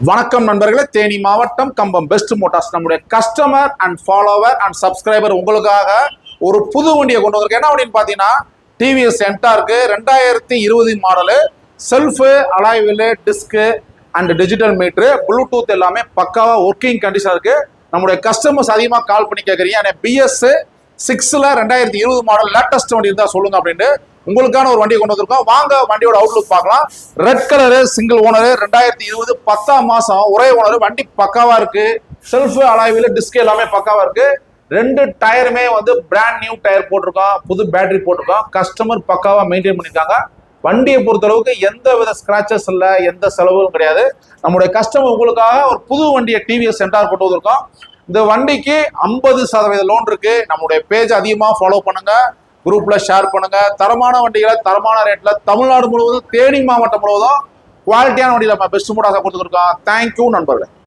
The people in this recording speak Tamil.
வணக்கம் நண்பர்களே, தேனி மாவட்டம் கம்பம் பெஸ்ட் மோட்டார்ஸ் நம்முடைய customer and follower and subscriber உங்களுக்காக ஒரு புது வண்டியை கொண்டு வந்திருக்கேன். என்ன அப்படின்னு பார்த்தீங்கன்னா TVS Ntorq 2020 model, self, alloy wheel, disc and digital meter, Bluetooth எல்லாமே பக்காவாக ஒர்க்கிங் கண்டிஷன் இருக்கு. நம்முடைய கஸ்டமர்ஸ் அதிகமாக கால் பண்ணி கேட்குறீங்க, ஆனால் பிஎஸ் 6ல் 2020 மாடல் லேட்டஸ்ட் வண்டி இருந்தால் சொல்லுங்க அப்படின்ட்டு உங்களுக்கான ஒரு வண்டியை கொண்டு வந்திருக்கோம். வாங்க வண்டியோட அவுட்லுக் பார்க்கலாம். ரெட் கலரு, சிங்கிள் ஓனரு, 2020 10ஆம் மாசம், ஒரே ஓனர். வண்டி பக்காவா இருக்கு. செல்ஃப், அலாய்வில், டிஸ்க் எல்லாமே பக்காவா இருக்கு. 2 டயருமே வந்து பிராண்ட் நியூ டயர் போட்டிருக்கோம், புது பேட்டரி போட்டிருக்கோம். கஸ்டமர் பக்காவா மெயின்டைன் பண்ணிருக்காங்க. வண்டியை பொறுத்தளவுக்கு எந்த வித ஸ்கிராச்சஸ் இல்லை, எந்த செலவும் கிடையாது. நம்முடைய கஸ்டமர் உங்களுக்காக ஒரு புது வண்டியை டிவிஎஸ் என்டார் கொண்டு வந்திருக்கோம். இந்த வண்டிக்கு 50% லோன் இருக்கு. நம்முடைய பேஜ் அதிகமாக ஃபாலோ பண்ணுங்க, குரூப்ல ஷேர் பண்ணுங்க. தரமான வண்டிகளை தரமான ரேட்ல தமிழ்நாடு முழுவதும், தேனி மாவட்டம் முழுவதும் குவாலிட்டியான வண்டியில பெஸ்ட் மோட்டார்ஸா கொடுத்துருக்கோம். தேங்க்யூ நண்பர்களே.